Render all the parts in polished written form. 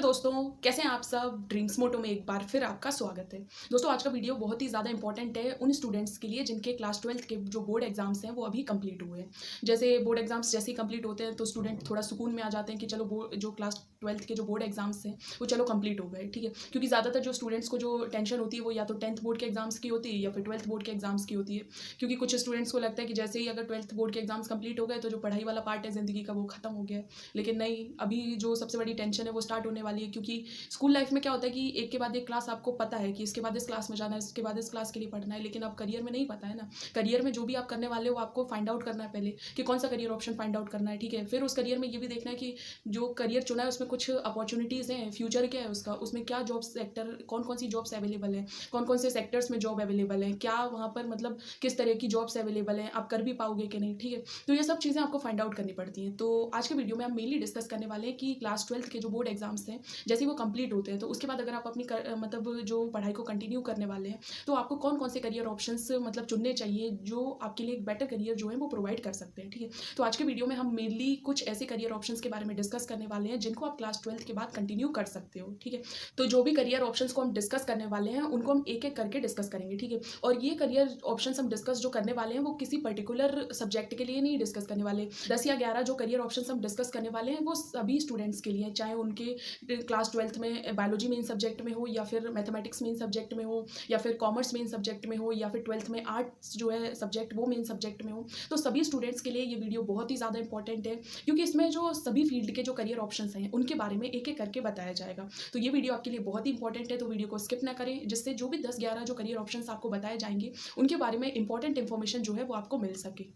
दोस्तों, कैसे हैं आप सब? ड्रीम्स मोटो में एक बार फिर आपका स्वागत है। दोस्तों, आज का वीडियो बहुत ही ज़्यादा इंपॉर्टेंट है उन स्टूडेंट्स के लिए जिनके क्लास 12th के जो बोर्ड एग्जाम्स हैं वो अभी कंप्लीट हुए हैं। जैसे बोर्ड एग्जाम्स जैसे ही कंप्लीट होते हैं तो स्टूडेंट थोड़ा सुकून में आ जाते हैं कि चलो जो क्लास 12th के जो बोर्ड एग्जाम्स हैं वो चलो कंप्लीट हो गए, ठीक है। क्योंकि ज़्यादातर जो स्टूडेंट्स को जो टेंशन होती है वो या तो 10th बोर्ड के एग्जाम्स की होती है या फिर 12th बोर्ड के एग्जाम्स की होती है। क्योंकि कुछ स्टूडेंट्स को लगता है कि जैसे ही अगर 12th बोर्ड के एग्जाम्स कंप्लीट हो गए तो जो पढ़ाई वाला पार्ट है ज़िंदगी का वो खत्म हो गया है। लेकिन नहीं, अभी जो सबसे बड़ी टेंशन है वो स्टार्ट होने वाली है। क्योंकि स्कूल लाइफ में क्या होता है कि एक के बाद एक क्लास आपको पता है कि इसके बाद इस क्लास में जाना है, इसके बाद इस क्लास के लिए पढ़ना है, लेकिन अब करियर में नहीं पता है ना। करियर में जो भी आप करने वाले हो आपको फाइंड आउट करना है पहले कि कौन सा करियर ऑप्शन फाइंड आउट करना है, ठीक है। फिर उस करियर में ये भी देखना है कि जो करियर चुना है उसमें कुछ अपॉर्चुनिटीज़ हैं, फ्यूचर क्या है उसका, उसमें क्या जॉब सेक्टर, कौन कौन सी जॉब्स अवेलेबल है, कौन कौन से सेक्टर्स में जॉब अवेलेबल है, क्या वहाँ पर मतलब किस तरह की जॉब्स अवेलेबल हैं, आप कर भी पाओगे कि नहीं, ठीक है। तो ये सब चीज़ें आपको फाइंड आउट करनी पड़ती हैं। तो आज के वीडियो में हम मेनली डिस्कस करने वाले हैं कि क्लास 12th के जो बोर्ड एग्जाम्स हैं जैसे ही वो कंप्लीट होते हैं तो उसके बाद अगर आप अपनी मतलब जो पढ़ाई को कंटिन्यू करने वाले हैं तो आपको कौन कौन से करियर ऑप्शंस मतलब चुनने चाहिए जो आपके लिए एक बेटर करियर जो है वो प्रोवाइड कर सकते हैं, ठीक है। तो आज के वीडियो में हम मेनली कुछ ऐसे करियर ऑप्शंस के बारे में डिस्कस करने वाले हैं जिनको आप क्लास 12th के बाद कंटिन्यू कर सकते हो, ठीक है। तो जो भी करियर ऑप्शंस को हम डिस्कस करने वाले हैं उनको हम एक एक करके डिस्कस करेंगे, ठीक है। और ये करियर ऑप्शंस हम डिस्कस जो करने वाले हैं वो किसी पर्टिकुलर सब्जेक्ट के लिए नहीं डिस्कस करने वाले। 10 या 11 जो करियर ऑप्शंस हम डिस्कस करने वाले हैं वो सभी स्टूडेंट्स के लिए, चाहे उनके क्लास 12th में बायोलॉजी मेन सब्जेक्ट में हो या फिर मैथमेटिक्स मेन सब्जेक्ट में हो या फिर कॉमर्स मेन सब्जेक्ट में हो या फिर 12th में आर्ट्स जो है सब्जेक्ट वो मेन सब्जेक्ट में हो। तो सभी स्टूडेंट्स के लिए ये वीडियो बहुत ही ज़्यादा इंपॉर्टेंट है क्योंकि इसमें जो सभी फील्ड के जो करियर ऑप्शंस हैं उनके बारे में एक एक करके बताया जाएगा। तो ये वीडियो आपके लिए बहुत ही इंपॉर्टेंट है, तो वीडियो को स्किप ना करें जिससे जो भी 10-11 जो करियर ऑप्शंस आपको बताए जाएंगे उनके बारे में इंपॉर्टेंट इन्फॉर्मेशन जो है वो आपको मिल सके।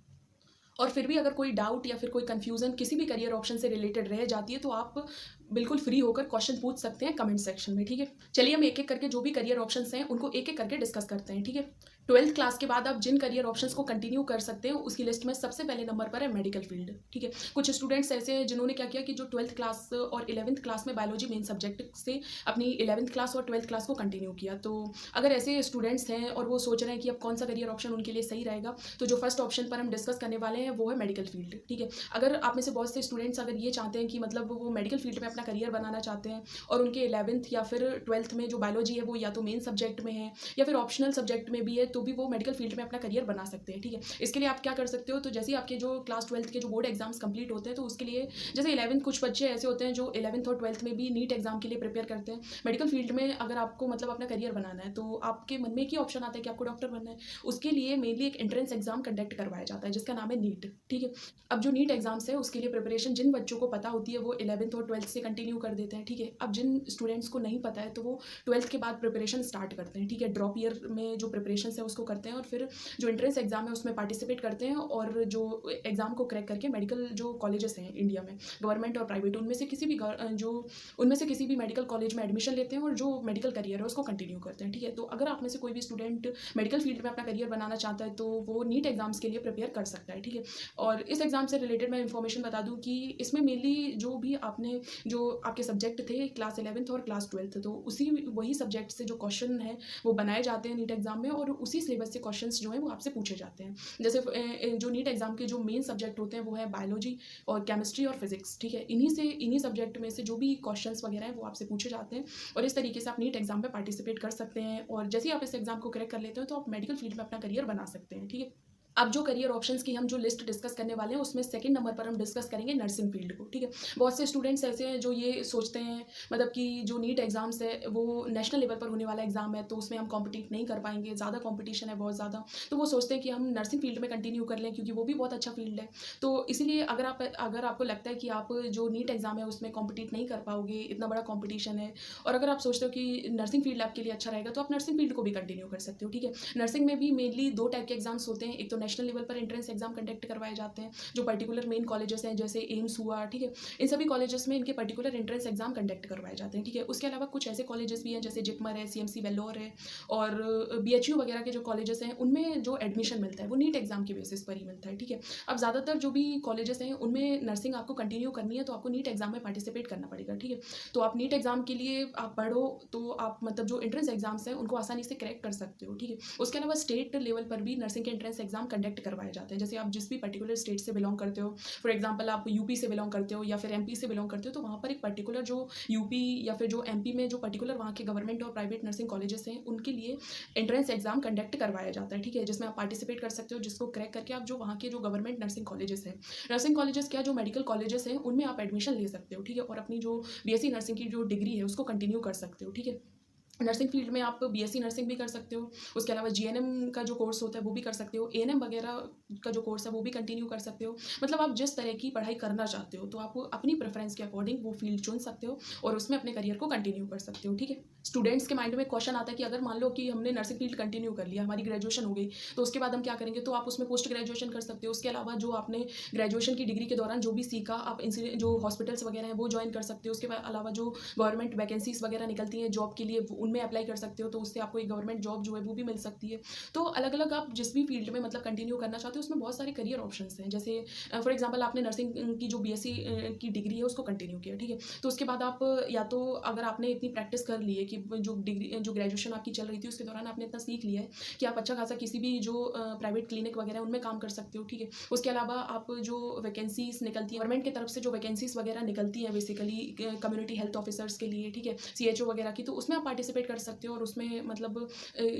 और फिर भी अगर कोई डाउट या फिर कोई कंफ्यूजन किसी भी करियर ऑप्शन से रिलेटेड रह जाती है तो आप बिल्कुल फ्री होकर क्वेश्चन पूछ सकते हैं कमेंट सेक्शन में, ठीक है। चलिए हम एक एक करके जो भी करियर ऑप्शंस हैं उनको एक एक करके डिस्कस करते हैं, ठीक है। 12th क्लास के बाद आप जिन करियर ऑप्शंस को कंटिन्यू कर सकते हैं उसकी लिस्ट में सबसे पहले नंबर पर है मेडिकल फील्ड, ठीक है। कुछ स्टूडेंट्स ऐसे हैं जिन्होंने क्या किया कि जो 12th क्लास और 11th क्लास में बायोलॉजी मेन सब्जेक्ट से अपनी 11th क्लास और 12th क्लास को कंटिन्यू किया। तो अगर ऐसे स्टूडेंट्स हैं और वो सोच रहे हैं कि अब कौन सा करियर ऑप्शन उनके लिए सही रहेगा तो जो फर्स्ट ऑप्शन पर हम डिस्कस करने वाले हैं वो है मेडिकल फील्ड, ठीक है। अगर आप में से बहुत से स्टूडेंट्स अगर ये चाहते हैं कि मतलब वो मेडिकल फील्ड में अपना करियर बनाना चाहते हैं और उनके 11th या फिर 12th में जो बायोलॉजी है वो या तो मेन सब्जेक्ट में है या फिर ऑप्शनल सब्जेक्ट में भी है तो भी वो मेडिकल फील्ड में अपना करियर बना सकते हैं, ठीक है। इसके लिए आप क्या कर सकते हो, तो जैसे ही आपके जो क्लास 12th के जो बोर्ड एग्जाम्स कंप्लीट होते हैं तो उसके लिए जैसे 11th कुछ बच्चे ऐसे होते हैं जो 11th और 12th में भी नीट एग्जाम के लिए प्रिपेयर करते हैं। मेडिकल फील्ड में अगर आपको मतलब अपना करियर बनाना है तो आपके मन में एक ही ऑप्शन आता है कि आपको डॉक्टर बनना है। उसके लिए मेनली एक एंट्रेंस एग्जाम कंडक्ट करवाया जाता है जिसका नाम है नीट, ठीक है। अब जो नीट एग्जाम्स है उसके लिए प्रिपरेशन जिन बच्चों को पता होती है वो 11th और 12th से कंटिन्यू कर देते हैं, ठीक है। अब जिन स्टूडेंट्स को नहीं पता है तो वो 12th के बाद प्रिपरेशन स्टार्ट करते हैं, ठीक है। ड्रॉप ईयर में जो प्रिपरेशन है उसको करते हैं और फिर जो एंट्रेंस एग्जाम है उसमें पार्टिसिपेट करते हैं और जो एग्जाम को क्रैक करके मेडिकल जो कॉलेजेस हैं इंडिया में, गवर्नमेंट और प्राइवेट, उनमें से किसी भी मेडिकल कॉलेज में एडमिशन लेते हैं और जो मेडिकल करियर है उसको कंटिन्यू करते हैं, ठीक है। तो अगर आप में से कोई भी स्टूडेंट मेडिकल फील्ड में अपना करियर बनाना चाहता है तो वो नीट एग्जाम्स के लिए प्रिपेयर कर सकता है, ठीक है। और इस एग्जाम से रिलेटेड मैं इन्फॉर्मेशन बता दूं कि इसमें मेनली जो भी आपने जो आपके सब्जेक्ट थे क्लास 11th और क्लास 12th तो उसी वही सब्जेक्ट से जो क्वेश्चन है वो बनाए जाते हैं नीट एग्जाम में और उसी सिलेबस से क्वेश्चंस जो है वो आपसे पूछे जाते हैं। जैसे जो नीट एग्जाम के जो मेन सब्जेक्ट होते हैं वो है बायोलॉजी और केमिस्ट्री और फिजिक्स, ठीक है। इन्हीं सब्जेक्ट में से जो भी क्वेश्चंस वगैरह हैं वो आपसे पूछे जाते हैं और इस तरीके से आप नीट एग्जाम में पार्टिसिपेट कर सकते हैं और जैसे ही आप इस एग्जाम को क्रैक कर लेते हो तो आप मेडिकल फील्ड में अपना करियर बना सकते हैं, ठीक है। अब जो करियर ऑप्शंस की हम जो लिस्ट डिस्कस करने वाले हैं उसमें सेकंड नंबर पर हम डिस्कस करेंगे नर्सिंग फील्ड को, ठीक है। बहुत से स्टूडेंट्स ऐसे हैं जो ये सोचते हैं मतलब कि जो नीट एग्जाम्स है वो नेशनल लेवल पर होने वाला एग्जाम है तो उसमें हम कॉम्पिटिट नहीं कर पाएंगे, ज़्यादा कॉम्पिटिशन है बहुत ज़्यादा। तो वो सोचते हैं कि हम नर्सिंग फील्ड में कंटिन्यू कर लें क्योंकि वो भी बहुत अच्छा फील्ड है। तो इसीलिए अगर आपको लगता है कि आप जो नीट एग्जाम है उसमें कॉम्पिटिट नहीं कर पाओगे, इतना बड़ा कॉम्पिटिशन है, और अगर आप सोचते हो कि नर्सिंग फील्ड आपके लिए अच्छा रहेगा तो आप नर्सिंग फील्ड को भी कंटिन्यू कर सकते हो, ठीक है। नर्सिंग में भी मेनली दो टाइप के एग्जाम्स होते हैं, एक तो नेशनल लेवल पर एंट्रेंस एग्जाम कंडक्ट करवाए जाते हैं जो पर्टिकुलर मेन कॉलेजेस हैं जैसे एम्स हुआ, ठीक है। इन सभी कॉलेजेस में इनके पर्टिकुलर एंट्रेंस एग्जाम कंडक्ट करवाए जाते हैं, ठीक है। उसके अलावा कुछ ऐसे कॉलेजेस भी हैं जैसे जिपमर है, सीएमसी वेल्लोर है और बीएचयू वगैरह के जो कॉलेजेस हैं उनमें जो एडमिशन मिलता है वो नीट एग्जाम के बेसिस पर ही मिलता है, ठीक है। अब ज़्यादातर जो भी कॉलेजेस हैं उनमें नर्सिंग आपको कंटिन्यू करनी है तो आपको नीट एग्जाम में पार्टिसिपेट करना पड़ेगा, ठीक है। तो आप नीट एग्जाम के लिए आप पढ़ो तो आप मतलब जो एंट्रेंस एग्जाम्स हैं उनको आसानी से क्रैक कर सकते हो, ठीक है। उसके अलावा स्टेट लेवल पर भी नर्सिंग के एंट्रेंस एग्जाम कंडक्ट करवाए जाते हैं। जैसे आप जिस भी पर्टिकुलर स्टेट से बिलोंग करते हो, फॉर एग्जांपल आप यूपी से बिलोंग करते हो या फिर एमपी से बिलोंग करते हो, तो वहाँ पर एक पर्टिकुलर जो यूपी या फिर जो एमपी में जो पर्टिकुलर वहाँ के गवर्नमेंट और प्राइवेट नर्सिंग कॉलेजेस हैं, उनके लिए एंट्रेंस एग्जाम कंडक्ट करवाया जाता है, ठीक है, जिसमें आप पार्टिसिपेट कर सकते हो, जिसको क्रैक करके आप जो वहाँ के जो गवर्नमेंट नर्सिंग कॉलेजेस हैं, नर्सिंग कॉलेजेस क्या, जो मेडिकल कॉलेजेस हैं, उनमें आप एडमिशन ले सकते हो, ठीक है, और अपनी जो बीएससी नर्सिंग की जो डिग्री है उसको कंटिन्यू कर सकते हो, ठीक है। नर्सिंग फील्ड में आप बीएससी नर्सिंग भी कर सकते हो, उसके अलावा जीएनएम का जो कोर्स होता है वो भी कर सकते हो, एएनएम वगैरह का जो कोर्स है वो भी कंटिन्यू कर सकते हो। मतलब आप जिस तरह की पढ़ाई करना चाहते हो तो आप अपनी प्रेफरेंस के अकॉर्डिंग वो फील्ड चुन सकते हो और उसमें अपने करियर को कंटिन्यू कर सकते हो, ठीक है। स्टूडेंट्स के माइंड में क्वेश्चन आता है कि अगर मान लो कि हमने नर्सिंग फील्ड कंटिन्यू कर लिया, हमारी ग्रेजुएशन हो गई, तो उसके बाद हम क्या करेंगे, तो आप उसमें पोस्ट ग्रेजुएशन कर सकते हो। उसके अलावा जो आपने ग्रेजुएशन की डिग्री के दौरान जो भी सीखा, आप जो हॉस्पिटल्स वगैरह हैं वो ज्वाइन कर सकते हो। उसके अलावा जो गवर्नमेंट वैकेंसीज वगैरह निकलती हैं जॉब के लिए, उनमें अप्लाई कर सकते हो, तो उससे आपको एक गवर्नमेंट जॉब जो है वो भी मिल सकती है। तो अलग अलग आप जिस भी फील्ड में मतलब कंटिन्यू करना चाहते हो उसमें बहुत सारे करियर ऑप्शंस हैं। जैसे फॉर एग्जांपल आपने नर्सिंग की जो बीएससी की डिग्री है उसको कंटिन्यू किया, ठीक है, तो उसके बाद आप या तो अगर आपने इतनी प्रैक्टिस कर ली है कि जो डिग्री जो ग्रेजुएशन आपकी चल रही थी उसके दौरान आपने इतना सीख लिया है कि आप अच्छा खासा किसी भी जो प्राइवेट क्लिनिक वगैरह उनमें काम कर सकते हो, ठीक है। उसके अलावा आप जो वैकेंसीज निकलती है गवर्नमेंट की तरफ से, जो वैकेंसीज वगैरह निकलती हैं बेसिकली कम्युनिटी हेल्थ ऑफिसर्स के लिए, ठीक है, सीएचओ वगैरह की, तो उसमें आप पार्टिसिपेट कर सकते हो और उसमें मतलब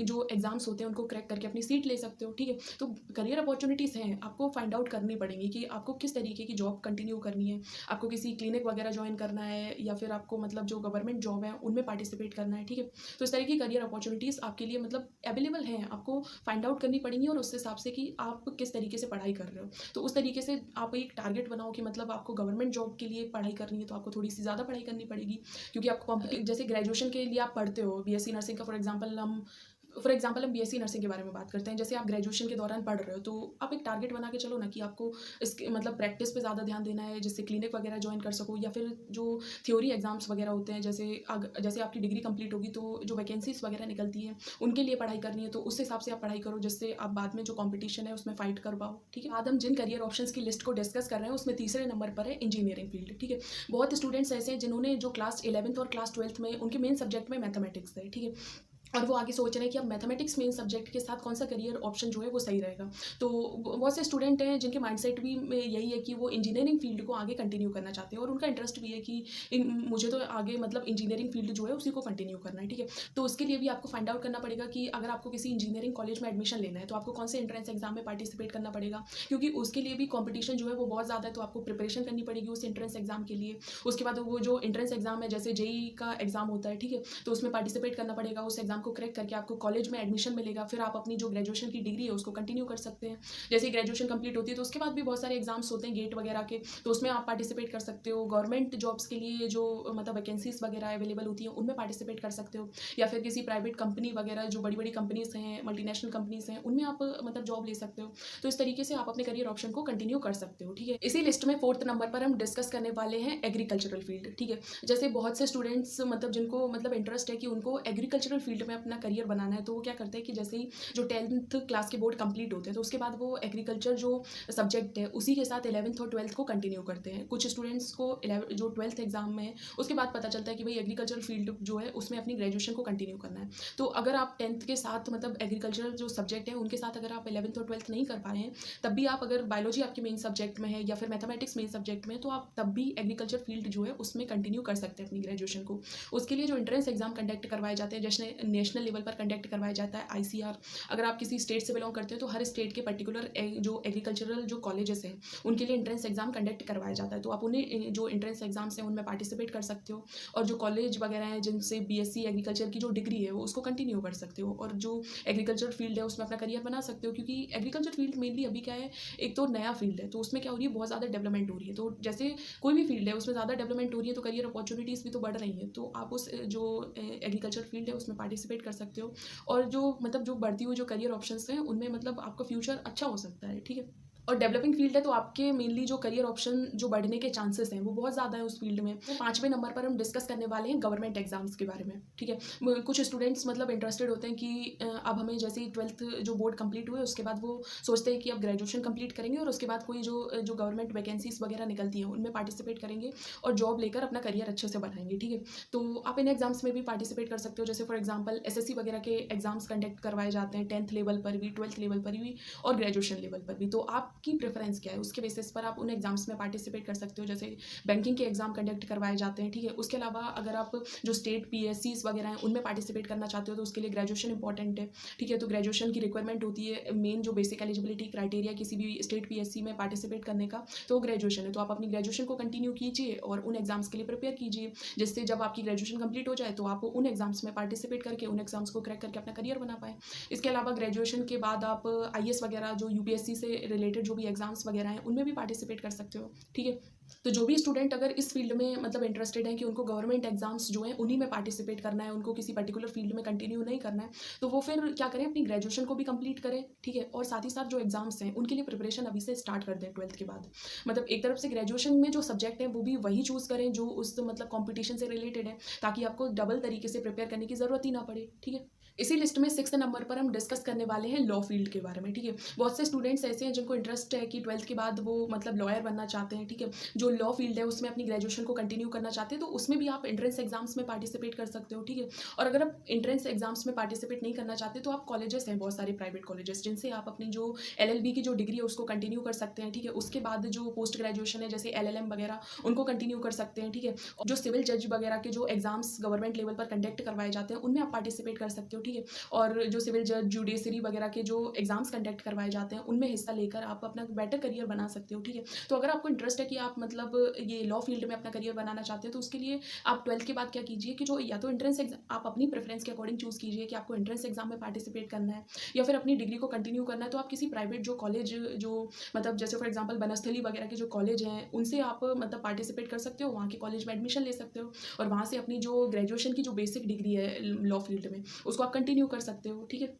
जो एग्जाम्स होते हैं उनको क्रैक करके अपनी सीट ले सकते हो, ठीक है। तो करियर अपॉर्चुनिटीज़ हैं, आपको फाइंड आउट करनी पड़ेंगी कि आपको किस तरीके की जॉब कंटिन्यू करनी है, आपको किसी क्लिनिक वगैरह ज्वाइन करना है या फिर आपको मतलब जो गवर्नमेंट जॉब है उनमें पार्टिसिपेट करना है, ठीक है। तो इस तरह की करियर अपॉर्चुनिटीज़ आपके लिए मतलब अवेलेबल हैं, आपको फाइंड आउट करनी पड़ेंगी और उस हिसाब से कि आप किस तरीके से पढ़ाई कर रहे हो, तो उस तरीके से आप एक टारगेट बनाओ कि मतलब आपको गवर्नमेंट जॉब के लिए पढ़ाई करनी है तो आपको थोड़ी सी ज़्यादा पढ़ाई करनी पड़ेगी, क्योंकि आपको जैसे ग्रेजुएशन के लिए आप पढ़ते हो बीएससी नर्सिंग का, फॉर एग्जांपल हम बीएससी नर्सिंग के बारे में बात करते हैं। जैसे आप ग्रेजुएशन के दौरान पढ़ रहे हो तो आप एक टारगेट बना के चलो ना कि आपको इसके मतलब प्रैक्टिस पे ज़्यादा ध्यान देना है, जिससे क्लिनिक वगैरह ज्वाइन कर सको, या फिर जो थ्योरी एग्जाम्स वगैरह होते हैं, जैसे आपकी डिग्री कंप्लीट होगी तो जो वैकेंसीज वगैरह निकलती हैं उनके लिए पढ़ाई करनी है, तो उस हिसाब से आप पढ़ाई करो जिससे आप बाद में जो कॉम्पिटिशन है उसमें फाइट कर पाओ, ठीक है। बाद हम जिन करियर ऑप्शंस की लिस्ट को डिस्कस कर रहे हैं उसमें तीसरे नंबर पर है इंजीनियरिंग फील्ड, ठीक है। बहुत स्टूडेंट्स ऐसे हैं जिन्होंने जो क्लास 11th और क्लास 12th में उनके मेन सब्जेक्ट में मैथमेटिक्स है, ठीक है, और वो आगे सोच रहे हैं कि अब मैथमेटिक्स मेन सब्जेक्ट के साथ कौन सा करियर ऑप्शन जो है वो सही रहेगा। तो बहुत से स्टूडेंट हैं जिनके माइंडसेट भी यही है कि वो इंजीनियरिंग फील्ड को आगे कंटिन्यू करना चाहते हैं और उनका इंटरेस्ट भी है कि मुझे तो आगे मतलब इंजीनियरिंग फील्ड जो है उसी को कंटिन्यू करना है, ठीक है। तो उसके लिए भी आपको फाइंड आउट करना पड़ेगा कि अगर आपको किसी इंजीनियरिंग कॉलेज में एडमिशन लेना है तो आपको कौन से एंट्रेंस एग्जाम में पार्टिसिपेट करना पड़ेगा, क्योंकि उसके लिए भी कॉम्पिटिशन जो है वो बहुत ज़्यादा है, तो आपको प्रिपरेशन करनी पड़ेगी उस एंट्रेंस एग्जाम के लिए। उसके बाद वो जो एंट्रेंस एग्जाम है जैसे जेई का एग्जाम होता है, ठीक है, तो उसमें पार्टिसिपेट करना पड़ेगा, उस एग्जाम को क्रैक करके आपको कॉलेज में एडमिशन मिलेगा, फिर आप अपनी जो ग्रेजुएशन की डिग्री है उसको कंटिन्यू कर सकते हैं। जैसे ग्रेजुएशन कंप्लीट होती है तो उसके बाद भी बहुत सारे एग्जाम्स होते हैं गेट वगैरह के, तो उसमें आप पार्टिसिपेट कर सकते हो। गवर्नमेंट जॉब्स के लिए जो मतलब वैकेंसीज वगैरह अवेलेबल होती हैं उनमें पार्टिसिपेट कर सकते हो, या फिर किसी प्राइवेट कंपनी वगैरह जो बड़ी बड़ी कंपनीज हैं, मल्टीनेशनल कंपनीज हैं, उनमें आप मतलब जॉब ले सकते हो। तो इस तरीके से आप अपने करियर ऑप्शन को कंटिन्यू कर सकते हो, ठीक है। इसी लिस्ट में 4th नंबर पर हम डिस्कस करने वाले हैं एग्रीकल्चरल फील्ड, ठीक है। जैसे बहुत से स्टूडेंट्स मतलब जिनको मतलब इंटरेस्ट है कि उनको एग्रीकल्चरल फील्ड में अपना करियर बनाना है, तो वो क्या करते हैं कि जैसे ही जो 10th क्लास के बोर्ड कंप्लीट होते हैं तो उसके बाद वो एग्रीकल्चर जो सब्जेक्ट है उसी के साथ 11th और 12th को कंटिन्यू करते हैं। कुछ स्टूडेंट्स को जो 12th एग्जाम में है उसके बाद पता चलता है कि भाई एग्रीकल्चर फील्ड जो है उसमें अपनी ग्रेजुएशन को कंटिन्यू करना है। तो अगर आप 10th के साथ मतलब एग्रीकल्चरल जो सब्जेक्ट है उनके साथ अगर आप 11th और 12th नहीं कर पाए हैं, तब भी आप अगर बायोलॉजी आपके मेन सब्जेक्ट में है या फिर मैथमेटिक्स मेन सब्जेक्ट में है, तो आप तब भी एग्रीकल्चर फील्ड जो है उसमें कंटिन्यू कर सकते हैं अपनी ग्रेजुएशन को। उसके लिए जो एंट्रेंस एग्जाम कंडक्ट करवाए जाते हैं, जैसे नेशनल लेवल पर कंडक्ट करवाया जाता है आईसीआर। अगर आप किसी स्टेट से बिलोंग करते हो तो हर स्टेट के पर्टिकुलर जो एग्रीकल्चरल जो कॉलेजेस हैं उनके लिए एंट्रेंस एग्जाम कंडक्ट करवाया जाता है, तो आप उन्हें जो एंट्रेंस एग्जाम्स हैं उनमें पार्टिसिपेट कर सकते हो। और जो कॉलेज वगैरह हैं जिनसे बीएससी एग्रीकल्चर की जो डिग्री है वो उसको कंटिन्यू कर सकते हो, और जो एग्रीकल्चर फील्ड है उसमें अपना करियर बना सकते हो, क्योंकि एग्रीकल्चर फील्ड मेनली अभी क्या है, एक तो नया फील्ड है तो उसमें क्या हो रही है, बहुत ज़्यादा डेवलपमेंट हो रही है। तो जैसे कोई भी फील्ड है उसमें ज़्यादा डेवलपमेंट हो रही है तो करियर अपॉर्चुनिटीज़ भी तो बढ़ रही हैं, तो आप उस जो एग्रीकल्चर फील्ड है उसमें पार्टिसिपेट कर सकते हो। और जो मतलब जो बढ़ती हुई जो करियर ऑप्शंस हैं उनमें मतलब आपका फ्यूचर अच्छा हो सकता है, ठीक है। और डेवलपिंग फील्ड है तो आपके मेनली जो करियर ऑप्शन जो बढ़ने के चांसेस हैं वो बहुत ज़्यादा है उस फील्ड में। तो 5वें नंबर पर हम डिस्कस करने वाले हैं गवर्नमेंट एग्जाम्स के बारे में, ठीक है। कुछ स्टूडेंट्स मतलब इंटरेस्टेड होते हैं कि अब हमें जैसे ही 12th जो बोर्ड कंप्लीट हुए उसके बाद वो सोचते हैं कि अब ग्रेजुएशन कंप्लीट करेंगे और उसके बाद कोई जो गवर्नमेंट वैकेंसीज वगैरह निकलती हैं उनमें पार्टिसिपेट करेंगे और जॉब लेकर अपना करियर अच्छे से बढ़ाएंगे, ठीक है। तो आप इन एग्जाम्स में भी पार्टिसिपेट कर सकते हो, जैसे फॉर एग्जाम्पल एसएससी वगैरह के एग्जाम्स कंडक्ट करवाए जाते हैं 10th लेवल पर भी, 12th लेवल पर भी और ग्रेजुएशन लेवल पर भी। तो आपकी प्रेफरेंस क्या है उसके बेसिस पर आप उन एग्जाम्स में पार्टिसिपेट कर सकते हो। जैसे बैंकिंग के एग्जाम कंडक्ट करवाए जाते हैं, ठीक है। उसके अलावा अगर आप जो स्टेट पीएससीज वगैरह हैं उनमें पार्टिसिपेट करना चाहते हो तो उसके लिए ग्रेजुएशन इंपॉर्टेंट है, ठीक है। तो ग्रेजुएशन की रिक्वायरमेंट होती है, मेन जो बेसिक एलिजिबिलिटी क्राइटेरिया किसी भी स्टेट पीएससी में पार्टिसिपेट करने का तो ग्रेजुएशन है। तो आप अपनी ग्रेजुएशन को कंटिन्यू कीजिए और उन एग्जाम्स के लिए प्रिपेयर कीजिए, जिससे जब आपकी ग्रेजुएशन कंप्लीट हो जाए तो आप उन एग्जाम्स में पार्टिसिपेट करके उन एग्जाम्स को क्रैक करके अपना करियर बना पाए। इसके अलावा ग्रेजुएशन के बाद आप आईएएस वगैरह जो यूपीएससी से रिलेटेड जो भी एग्जाम्स वगैरह हैं उनमें भी पार्टिसिपेट कर सकते हो, ठीक है। तो जो भी स्टूडेंट अगर इस फील्ड में मतलब इंटरेस्टेड है कि उनको गवर्नमेंट एग्जाम्स जो हैं उन्हीं में पार्टिसिपेट करना है, उनको किसी पर्टिकुलर फील्ड में कंटिन्यू नहीं करना है, तो वो फिर क्या करें, अपनी ग्रेजुएशन को भी कंप्लीट करें, ठीक है। और साथ ही साथ जो एग्जाम्स हैं उनके लिए प्रिपरेशन अभी से स्टार्ट कर दें 12th के बाद। मतलब एक तरफ से ग्रेजुएशन में जो सब्जेक्ट है वो भी वही चूज़ करें जो उस मतलब कॉम्पिटिशन से रिलेटेड है, ताकि आपको डबल तरीके से प्रिपेयर करने की ज़रूरत ही ना पड़े, ठीक है। इसी लिस्ट में 6th नंबर पर हम डिस्कस करने वाले हैं लॉ फील्ड के बारे में, ठीक है। बहुत से स्टूडेंट्स ऐसे हैं जिनको इंटरेस्ट है कि 12th के बाद वो मतलब लॉयर बनना चाहते हैं, ठीक है। जो लॉ फील्ड है उसमें अपनी ग्रेजुएशन को कंटिन्यू करना चाहते हैं तो उसमें भी आप एंट्रेंस एग्जाम्स में पार्टिसिपेट कर सकते हो, ठीक है। और अगर आप एंट्रेंस एग्जाम्स में पार्टिसिपेट नहीं करना चाहते तो आप कॉलेजेस हैं बहुत सारे प्राइवेट कॉलेजेस जिनसे आप अपनी जो एलएलबी की जो डिग्री है उसको कंटिन्यू कर सकते हैं, ठीक है। उसके बाद जो पोस्ट ग्रेजुएशन है जैसे एलएलएम वगैरह उनको कंटिन्यू कर सकते हैं, ठीक है। और जो सिविल जज वगैरह के जो एग्जाम्स गवर्नमेंट लेवल पर कंडक्ट करवाए जाते हैं उनमें आप पार्टिसिपेट कर सकते हो, ठीक है। और जो सिविल जज जुडिशरी वगैरह के जो एग्जाम्स कंडक्ट करवाए जाते हैं उनमें हिस्सा लेकर आप अपना बेटर करियर बना सकते हो, ठीक है। तो अगर आपको इंटरेस्ट है कि आप मतलब ये लॉ फील्ड में अपना करियर बनाना चाहते हैं तो उसके लिए आप 12th के बाद क्या कीजिए कि जो या तो एंट्रेंस एग्जाम आप अपनी प्रेफरेंस के अकॉर्डिंग चूज़ कीजिए कि आपको एंट्रेंस एग्जाम में पार्टिसिपेट करना है या फिर अपनी डिग्री को कंटिन्यू करना है, तो आप किसी प्राइवेट जो कॉलेज जो मतलब जैसे फॉर एग्जाम्पल बनस्थली वगैरह के जो कॉलेज हैं उनसे आप मतलब पार्टिसिपेट कर सकते हो, वहाँ के कॉलेज में एडमिशन ले सकते हो और वहाँ से अपनी जो ग्रेजुएशन की जो बेसिक डिग्री है लॉ फील्ड में उसको आप कंटिन्यू कर सकते हो, ठीक है।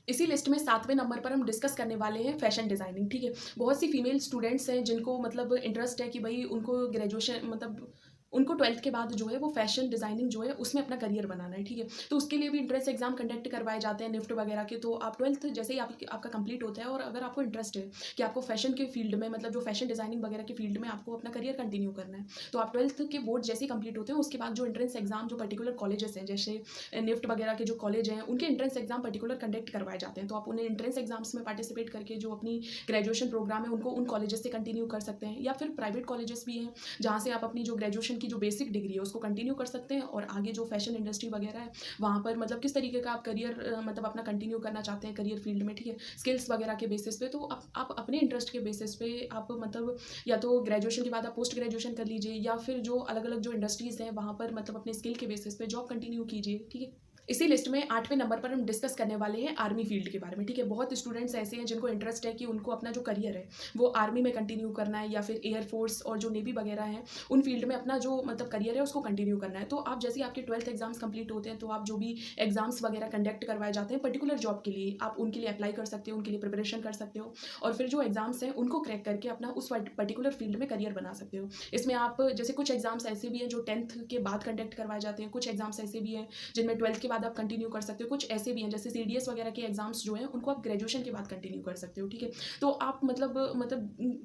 इसी लिस्ट में 7वें नंबर पर हम डिस्कस करने वाले हैं फैशन डिज़ाइनिंग, ठीक है। बहुत सी फीमेल स्टूडेंट्स हैं जिनको मतलब इंटरेस्ट है कि भाई उनको ग्रेजुएशन मतलब उनको 12th के बाद जो है वो फैशन डिज़ाइनिंग जो है उसमें अपना करियर बनाना है, ठीक है। तो उसके लिए भी इंट्रेंस एग्जाम कंडक्ट करवाए जाते हैं निफ्ट वगैरह के। तो आप 12th जैसे ही आपका कंप्लीट होता है और अगर आपको इंटरेस्ट है कि आपको फैशन के फील्ड में मतलब जो फैशन डिज़ाइनिंग वगैरह के फील्ड में आपको अपना करियर कंटिन्यू करना है, तो आप 12th के बोर्ड जैसे ही कंप्लीट होते हैं उसके बाद जो इंट्रेंस एग्जाम जो पर्टिकुलर कॉलेजेस हैं जैसे निफ्ट वगैरह के जो कॉलेज हैं उनके इंट्रेंस एग्जाम पर्टिकुलर कंडक्ट करवाए जाते हैं। तो आप उन्हें इंट्रेंस एग्जाम्स में पार्टिसिपेट करके जो अपनी ग्रेजुएशन प्रोग्राम है उनको उन कॉलेजेस से कंटिन्यू कर सकते हैं, या फिर प्राइवेट कॉलेजेस भी हैं जहाँ से आप अपनी जो ग्रेजुएशन की जो बेसिक डिग्री है उसको कंटिन्यू कर सकते हैं और आगे जो फैशन इंडस्ट्री वगैरह है वहाँ पर मतलब किस तरीके का आप करियर मतलब अपना कंटिन्यू करना चाहते हैं करियर फील्ड में, ठीक है। स्किल्स वगैरह के बेसिस पे तो आप अपने इंटरेस्ट के बेसिस पे आप मतलब या तो ग्रेजुएशन के बाद आप पोस्ट ग्रेजुएशन कर लीजिए या फिर जो अलग अलग जो इंडस्ट्रीज़ हैं वहाँ पर मतलब अपने स्किल के बेसिस पे जॉब कंटिन्यू कीजिए, ठीक है। इसी लिस्ट में 8वें नंबर पर हम डिस्कस करने वाले हैं आर्मी फील्ड के बारे में, ठीक है। बहुत स्टूडेंट्स ऐसे हैं जिनको इंटरेस्ट है कि उनको अपना जो करियर है वो आर्मी में कंटिन्यू करना है या फिर एयरफोर्स और जो नेवी वगैरह हैं उन फील्ड में अपना जो मतलब करियर है उसको कंटिन्यू करना है। तो आप जैसे आपके 12th एग्जाम्स कंप्लीट होते हैं तो आप जो भी एग्जाम्स वगैरह कंडक्ट करवाए जाते हैं पर्टिकुलर जॉब के लिए आप उनके लिए अप्लाई कर सकते हो, उनके लिए प्रिपरेशन कर सकते हो और फिर जो एग्जाम्स हैं उनको क्रैक करके अपना उस पर्टिकुलर फील्ड में करियर बना सकते हो। इसमें आप जैसे कुछ एग्जाम्स ऐसे भी हैं जो 10th के बाद कंडक्ट करवाए जाते हैं, कुछ एग्जाम्स ऐसे भी हैं जिनमें 12th के बाद आप कंटिन्यू कर सकते हो, कुछ ऐसे भी हैं जैसे सीडीएस वगैरह के एग्जाम्स जो हैं उनको आप ग्रेजुएशन के बाद कंटिन्यू कर सकते हो, ठीक है। तो आप मतलब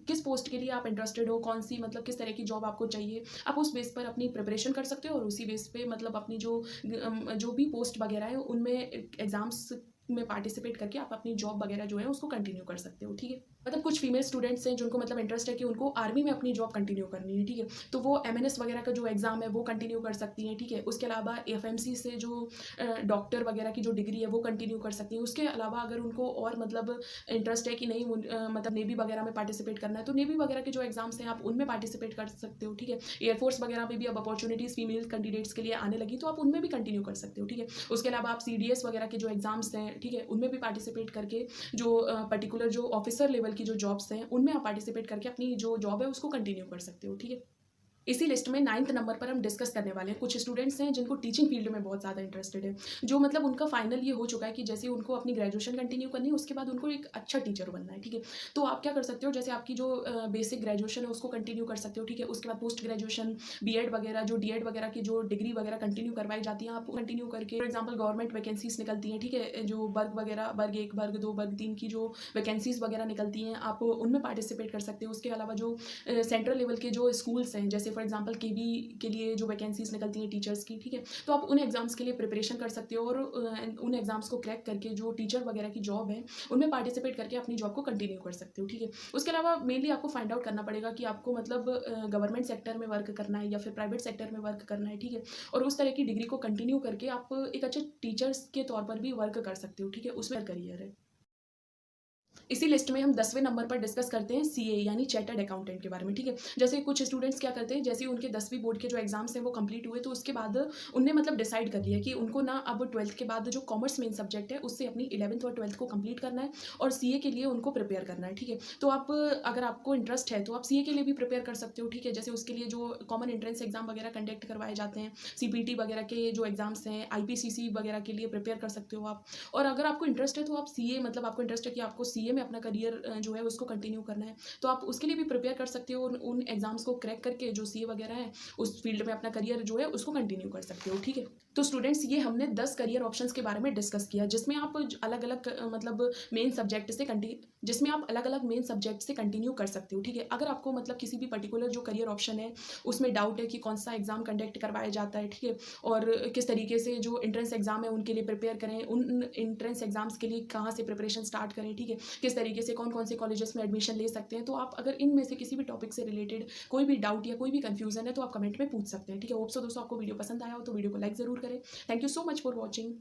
किस पोस्ट के लिए आप इंटरेस्टेड हो, कौन सी मतलब किस तरह की जॉब आपको चाहिए, आप उस बेस पर अपनी प्रिपरेशन कर सकते हो और उसी बेस पे मतलब अपनी जो भी पोस्ट वगैरह है उनमें एग्जाम्स में पार्टिसिपेट करके आप अपनी जॉब वगैरह जो है उसको कंटिन्यू कर सकते हो, ठीक है। मतलब कुछ फीमेल स्टूडेंट्स हैं जिनको मतलब इंटरेस्ट है कि उनको आर्मी में अपनी जॉब कंटिन्यू करनी है, ठीक है। तो वो एमएनएस वगैरह का जो एग्जाम है वो कंटिन्यू कर सकती हैं, ठीक है। उसके अलावा एफएमसी से जो डॉक्टर वगैरह की जो डिग्री है वो कंटिन्यू कर सकती हैं। उसके अलावा अगर उनको और मतलब इंटरेस्ट है कि नहीं मतलब नेवी वगैरह में पार्टिसिपेट करना है तो नेवी वगैरह के जो एग्जाम्स हैं आप उनमें पार्टिसिपेट कर सकते हो, ठीक है। एयरफोर्स वगैरह में भी अब अपॉर्चुनिटीज़ फीमेल कैंडिडेट्स के लिए आने लगी तो आप उनमें भी कंटिन्यू कर सकते हो, ठीक है। उसके अलावा आप सीडीएस वगैरह के जो एग्जाम्स हैं, ठीक है, उनमें भी पार्टिसिपेट करके जो पर्टिकुलर जो ऑफिसर लेवल की जो जॉब्स हैं उनमें आप पार्टिसिपेट करके अपनी जो जॉब है उसको कंटिन्यू कर सकते हो, ठीक है। इसी लिस्ट में 9th नंबर पर हम डिस्कस करने वाले हैं कुछ स्टूडेंट्स हैं जिनको टीचिंग फील्ड में बहुत ज़्यादा इंटरेस्टेड है, जो मतलब उनका फाइनल ये हो चुका है कि जैसे उनको अपनी ग्रेजुएशन कंटिन्यू करनी है, उसके बाद उनको एक अच्छा टीचर बनना है, ठीक है। तो आप क्या कर सकते हो, जैसे आपकी जो बेसिक ग्रेजुएशन है उसको कंटिन्यू कर सकते हो, ठीक है। उसके बाद पोस्ट ग्रेजुएशन बीएड वगैरह, जो डीएड वगैरह की जो डिग्री वगैरह कंटिन्यू करवाई जाती है, आप कंटिन्यू करके फॉर एग्जाम्पल गवर्नमेंट वैकेंसीज निकलती हैं, ठीक है, जो वर्ग वगैरह वर्ग 1 वर्ग 2 वर्ग 3 की जो वैकेंसीज वगैरह निकलती हैं, आप उनमें पार्टिसिपेट कर सकते हो। उसके अलावा जो सेंट्रल लेवल के जो स्कूल्स हैं, जैसे फॉर एग्जांपल केवी के लिए जो वैकेंसीज निकलती हैं टीचर्स की, ठीक है, तो आप उन एग्जाम्स के लिए प्रिपरेशन कर सकते हो और उन एग्जाम्स को क्रैक करके जो टीचर वगैरह की जॉब है उनमें पार्टिसिपेट करके अपनी जॉब को कंटिन्यू कर सकते हो, ठीक है। उसके अलावा मेनली आपको फाइंड आउट करना पड़ेगा कि आपको मतलब गवर्नमेंट सेक्टर में वर्क करना है या फिर प्राइवेट सेक्टर में वर्क करना है, ठीक है। और उस तरह की डिग्री को कंटिन्यू करके आप एक अच्छे टीचर्स के तौर पर भी वर्क कर सकते हो, ठीक है, उसमें करियर है। इसी लिस्ट में हम 10वें नंबर पर डिस्कस करते हैं सीए यानी चार्टर्ड अकाउंटेंट के बारे में, ठीक है। जैसे कुछ स्टूडेंट्स क्या करते हैं, जैसे उनके 10वीं बोर्ड के जो एग्जाम्स हैं वो कंप्लीट हुए, तो उसके बाद उनने मतलब डिसाइड कर लिया कि उनको ना अब 12th के बाद जो कॉमर्स मेन सब्जेक्ट है उससे अपनी 11th और 12th को कंप्लीट करना है और सीए के लिए उनको प्रिपेयर करना है, ठीक है। तो आप अगर आपको इंटरेस्ट है तो आप सीए के लिए भी प्रिपेयर कर सकते हो, ठीक है। जैसे उसके लिए जो कॉमन एंट्रेंस एग्जाम वगैरह कंडक्ट करवाए जाते हैं, सीपीटी वगैरह के जो एग्जाम्स हैं, आईपीसीसी वगैरह के लिए प्रिपेयर कर सकते हो आप। और अगर आपको इंटरेस्ट है तो आप सीए मतलब आपको इंटरेस्ट है कि आपको सीए में अपना करियर जो है उसको कंटिन्यू करना है, तो आप उसके लिए भी प्रिपेयर कर सकते हो। उन एग्जाम्स को क्रैक करके जो सीए वगैरह है उस फील्ड में अपना करियर जो है उसको कंटिन्यू कर सकते हो, ठीक है। तो स्टूडेंट्स ये हमने 10 करियर ऑप्शंस के बारे में डिस्कस किया, जिसमें आप अलग अलग मतलब मेन सब्जेक्ट से जिसमें आप अलग अलग मेन सब्जेक्ट से कंटिन्यू कर सकते हो, ठीक है। अगर आपको मतलब किसी भी पर्टिकुलर जो करियर ऑप्शन है उसमें डाउट है कि कौन सा एग्जाम कंडक्ट करवाया जाता है, ठीक है, और किस तरीके से जो एंट्रेंस एग्जाम है उनके लिए प्रिपेयर करें, उन एंट्रेंस एग्जाम्स के लिए कहाँ से प्रिपरेशन स्टार्ट करें, ठीक है, किस तरीके से कौन कौन से कॉलेजेस में एडमिशन ले सकते हैं, तो आप अगर इनमें से किसी भी टॉपिक से रिलेटेड कोई भी डाउट या कोई भी कंफ्यूजन है तो आप कमेंट में पूछ सकते हैं, ठीक है। होप सो दोस्तों आपको वीडियो पसंद आया हो तो वीडियो को लाइक जरूर करें। Thank you so much for watching.